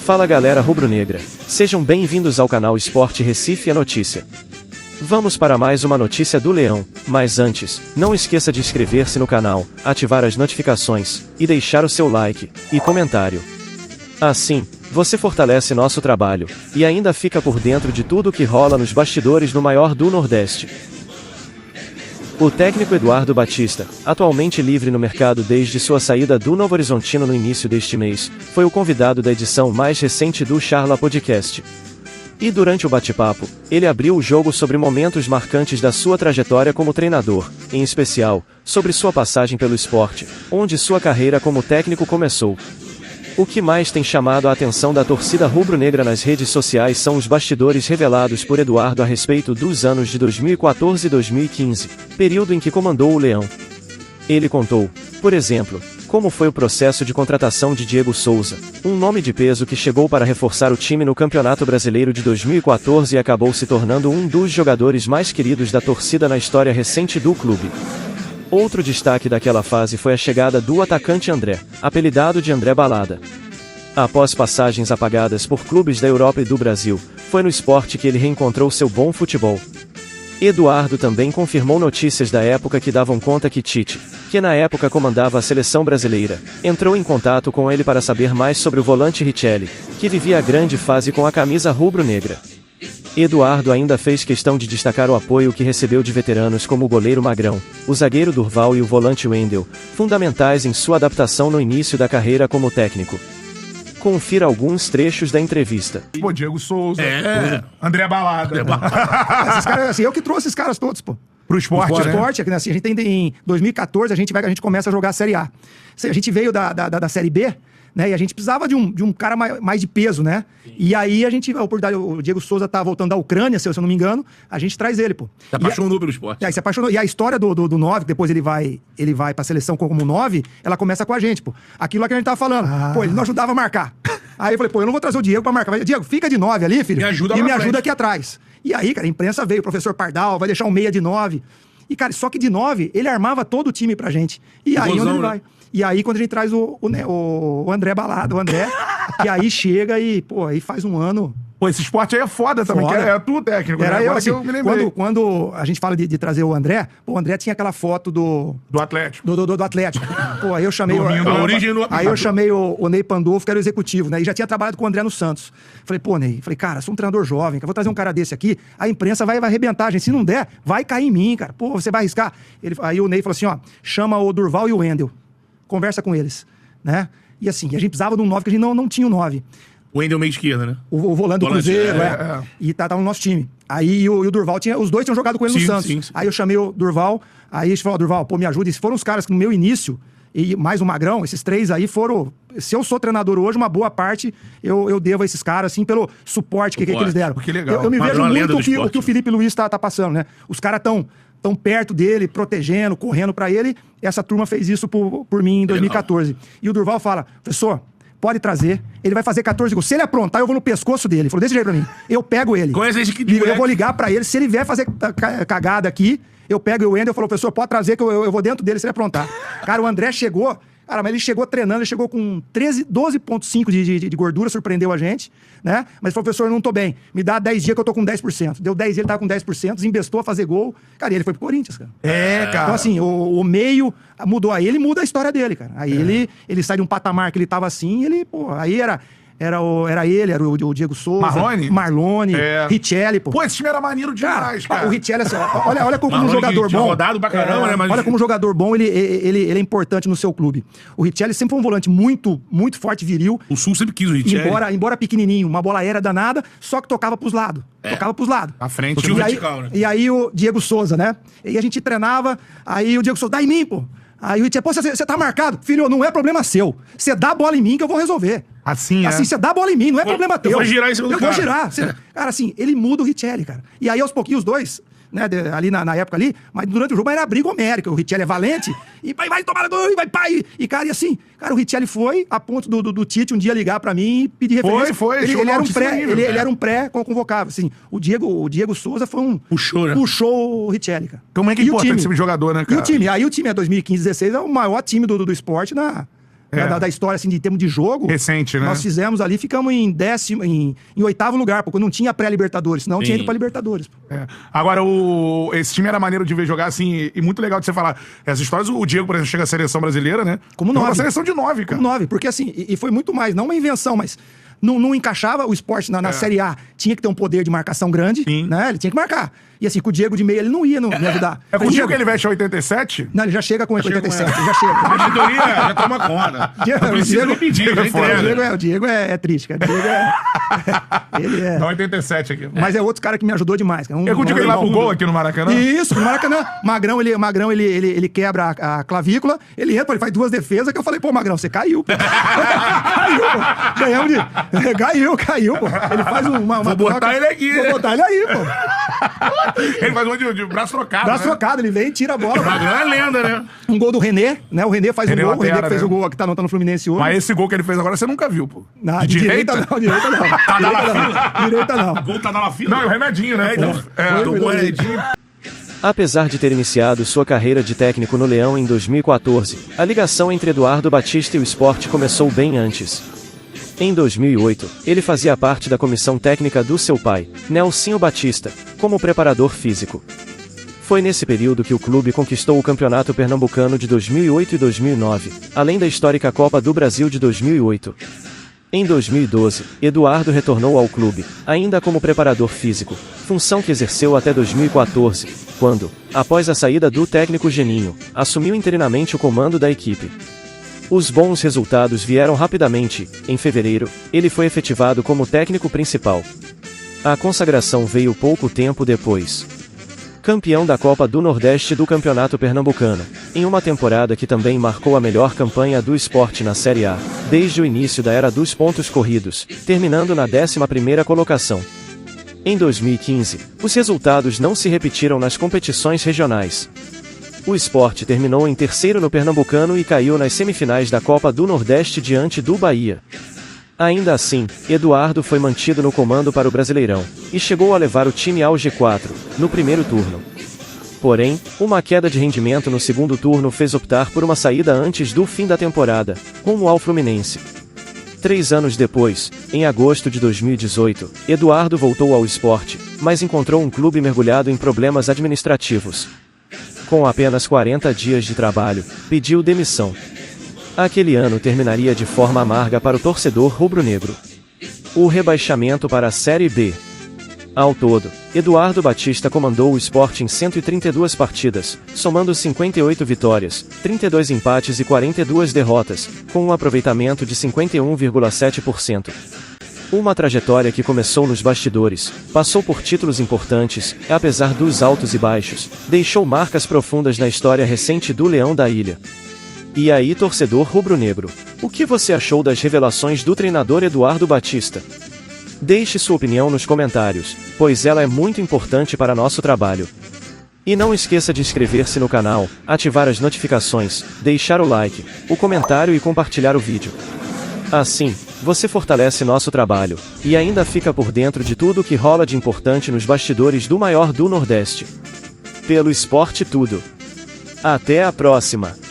Fala galera rubro-negra, sejam bem-vindos ao canal Esporte Recife a Notícia. Vamos para mais uma notícia do Leão, mas antes, não esqueça de inscrever-se no canal, ativar as notificações, e deixar o seu like e comentário. Assim, você fortalece nosso trabalho, e ainda fica por dentro de tudo o que rola nos bastidores no maior do Nordeste. O técnico Eduardo Batista, atualmente livre no mercado desde sua saída do Novo Horizontino no início deste mês, foi o convidado da edição mais recente do Charla Podcast. E durante o bate-papo, ele abriu o jogo sobre momentos marcantes da sua trajetória como treinador, em especial, sobre sua passagem pelo esporte, onde sua carreira como técnico começou. O que mais tem chamado a atenção da torcida rubro-negra nas redes sociais são os bastidores revelados por Eduardo a respeito dos anos de 2014 e 2015, período em que comandou o Leão. Ele contou, por exemplo, como foi o processo de contratação de Diego Souza, um nome de peso que chegou para reforçar o time no Campeonato Brasileiro de 2014 e acabou se tornando um dos jogadores mais queridos da torcida na história recente do clube. Outro destaque daquela fase foi a chegada do atacante André, apelidado de André Balada. Após passagens apagadas por clubes da Europa e do Brasil, foi no esporte que ele reencontrou seu bom futebol. Eduardo também confirmou notícias da época que davam conta que Tite, que na época comandava a seleção brasileira, entrou em contato com ele para saber mais sobre o volante Richelli, que vivia a grande fase com a camisa rubro-negra. Eduardo ainda fez questão de destacar o apoio que recebeu de veteranos como o goleiro Magrão, o zagueiro Durval e o volante Wendel, fundamentais em sua adaptação no início da carreira como técnico. Confira alguns trechos da entrevista. Pô, Diego Souza, André Balada. Esses caras, assim, eu que trouxe esses caras todos, pô. Pro esporte, Pro né? esporte, é que, assim, a gente tem em 2014, a gente começa a jogar a Série A. A gente veio da Série B, né? E a gente precisava de um cara mais de peso, né? Sim. E aí a gente, a oportunidade, o Diego Souza tá voltando da Ucrânia, se eu não me engano, a gente traz ele, pô. Se apaixonou pelo esporte. Aí se apaixonou. E a história do 9, que depois ele vai pra seleção como 9, ela começa com a gente, pô. Aquilo lá que a gente tava falando. Pô, ele não ajudava a marcar. Aí eu falei, pô, eu não vou trazer o Diego pra marcar. Diego, fica de 9 ali, filho. Me ajuda aqui atrás. E aí, cara, a imprensa veio, o professor Pardal, vai deixar um meia de 9. E, cara, só que de 9, ele armava todo o time pra gente. E aí, onde ele vai? E aí, quando a gente traz o André Balada, o André, que aí chega e, pô, aí faz um ano. Pô, esse esporte aí é foda também, que é tu técnico, era né? eu, assim, eu me lembrei. Quando a gente fala de trazer o André, pô, o André tinha aquela foto do Atlético. Do Atlético. Pô, aí eu chamei eu chamei o Ney Pandolfo, que era o executivo, né? E já tinha trabalhado com o André no Santos. Falei, pô, Ney, cara, sou um treinador jovem, cara, vou trazer um cara desse aqui, a imprensa vai arrebentar, gente. Se não der, vai cair em mim, cara. Pô, você vai arriscar. Aí o Ney falou assim, ó, chama o Durval e o Wendel. Conversa com eles, né? E assim, a gente precisava de um 9, que a gente não tinha um 9. O Wendel meio esquerda, né? O volante do Cruzeiro, E tava no nosso time. Aí o Durval os dois tinham jogado com ele no Santos. Sim. Aí eu chamei o Durval, aí a gente falou, Durval, pô, me ajuda. E foram os caras que no meu início, e mais o Magrão, esses três aí foram... Se eu sou treinador hoje, uma boa parte eu devo a esses caras, assim, pelo suporte que eles deram. Que legal. Eu me vejo muito o que o Felipe Luiz tá passando, né? Os caras tão perto dele, protegendo, correndo pra ele. Essa turma fez isso por mim em 2014. Legal. E o Durval fala, professor, pode trazer, ele vai fazer 14 gols. Se ele aprontar, eu vou no pescoço dele. Ele falou desse jeito pra mim. Eu pego ele. Eu vou ligar pra ele, se ele vier fazer cagada aqui, eu pego o Wendel e falo, professor, pode trazer que eu vou dentro dele se ele aprontar. Cara, o André chegou... Cara, mas ele chegou treinando, ele chegou com 12,5 de gordura, surpreendeu a gente, né? Mas falou, professor, eu não tô bem. Me dá 10 dias que eu tô com 10%. Deu 10 dias, ele tava com 10%, desembestou a fazer gol. Cara, e ele foi pro Corinthians, cara. Cara. Então, assim, o meio mudou. Aí ele muda a história dele, cara. Aí ele sai de um patamar que ele tava assim, ele, pô, aí era o Diego Souza, Marlone, Richelli, pô. Pô, esse time era maneiro demais, cara. O Richelli, assim, olha como um jogador bom. Rodado pra caramba, né? Mas... Olha como um jogador bom, ele é importante no seu clube. O Richelli sempre foi um volante muito, muito forte, viril. O Sul sempre quis o Richelli. Embora pequenininho, uma bola aérea danada, só que tocava pros lados. À frente. Vertical, né? E aí o Diego Souza, né? E a gente treinava, aí o Diego Souza, dá em mim, pô. Aí o Richelli, pô, você tá marcado. Filho, não é problema seu. Você dá a bola em mim que eu vou resolver. Assim, você dá a bola em mim, não é problema teu. Eu vou girar em cima do cara. Eu vou girar. Cara, assim, ele muda o Richelli, cara. E aí, aos pouquinhos, os dois, né, ali na época ali, mas durante o jogo era briga homérica. O Richelli é valente, e vai tomar gol, e vai pai. E, cara, e assim, cara, o Richelli foi a ponto do Tite um dia ligar pra mim e pedir referência. Ele era um pré-convocável, assim. O Diego Souza foi um... Puxou o Richelli, cara. Como é que é importante esse jogador, né, cara? E o time? Aí o time é 2015-16, é o maior time do esporte da história, assim, de termos de jogo. Recente, né? Nós fizemos ali, ficamos em 8º lugar, porque não tinha pré-Libertadores, senão tinha ido pra Libertadores. Agora, esse time era maneiro de ver jogar, assim, e muito legal de você falar. Essas histórias, o Diego, por exemplo, chega à seleção brasileira, né? Como 9. Uma seleção de 9, cara. Como 9, porque assim, e foi muito mais, não uma invenção, mas não encaixava o esporte na Série A. Tinha que ter um poder de marcação grande, né? Ele tinha que marcar. E assim, com o Diego de meia, ele não ia me ajudar. É com o Diego que ele veste 87? Não, ele já chega com 87, já chega. A diretoria já toma conta. Não precisa nem pedir, já entrega. O Diego é triste, cara. O Diego ele é... Não, 87 aqui. Mas é outro cara que me ajudou demais. Cara. Eu contigo ele lá pro gol aqui no Maracanã? Isso, no Maracanã. Magrão, ele quebra a clavícula, ele entra, ele faz 2 defesas, que eu falei, pô, Magrão, você caiu, pô. Caiu, pô. Ganhamos de... Caiu, pô. Ele faz uma Vou botar ele aqui. Vou botar ele aí, pô. Ele faz um de braço trocado, Braço trocado, ele vem e tira a bola. O Magrão é lenda, né? Um gol do René, né? O René faz um gol, o René que fez né? o gol que tá no Fluminense hoje. Mas esse gol que ele fez agora você nunca viu, pô. De direita não. Direita não. O gol tá na fila. Não, é o remedinho, né? Tomou remedinho. Apesar de ter iniciado sua carreira de técnico no Leão em 2014, a ligação entre Eduardo Batista e o esporte começou bem antes. Em 2008, ele fazia parte da comissão técnica do seu pai, Nelsinho Batista, como preparador físico. Foi nesse período que o clube conquistou o Campeonato Pernambucano de 2008 e 2009, além da histórica Copa do Brasil de 2008. Em 2012, Eduardo retornou ao clube, ainda como preparador físico, função que exerceu até 2014, quando, após a saída do técnico Geninho, assumiu interinamente o comando da equipe. Os bons resultados vieram rapidamente. Em fevereiro, ele foi efetivado como técnico principal. A consagração veio pouco tempo depois. Campeão da Copa do Nordeste do Campeonato Pernambucano, em uma temporada que também marcou a melhor campanha do esporte na Série A, desde o início da era dos pontos corridos, terminando na 11ª colocação. Em 2015, os resultados não se repetiram nas competições regionais. O Sport terminou em 3º no Pernambucano e caiu nas semifinais da Copa do Nordeste diante do Bahia. Ainda assim, Eduardo foi mantido no comando para o Brasileirão, e chegou a levar o time ao G4, no primeiro turno. Porém, uma queda de rendimento no segundo turno fez optar por uma saída antes do fim da temporada, rumo ao Fluminense. 3 anos depois, em agosto de 2018, Eduardo voltou ao Sport, mas encontrou um clube mergulhado em problemas administrativos. Com apenas 40 dias de trabalho, pediu demissão. Aquele ano terminaria de forma amarga para o torcedor rubro-negro. O rebaixamento para a Série B. Ao todo, Eduardo Batista comandou o Sport em 132 partidas, somando 58 vitórias, 32 empates e 42 derrotas, com um aproveitamento de 51,7%. Uma trajetória que começou nos bastidores, passou por títulos importantes, e apesar dos altos e baixos, deixou marcas profundas na história recente do Leão da Ilha. E aí, torcedor rubro-negro, o que você achou das revelações do treinador Eduardo Batista? Deixe sua opinião nos comentários, pois ela é muito importante para nosso trabalho. E não esqueça de inscrever-se no canal, ativar as notificações, deixar o like, o comentário e compartilhar o vídeo. Assim, você fortalece nosso trabalho, e ainda fica por dentro de tudo o que rola de importante nos bastidores do maior do Nordeste. Pelo Esporte Tudo. Até a próxima!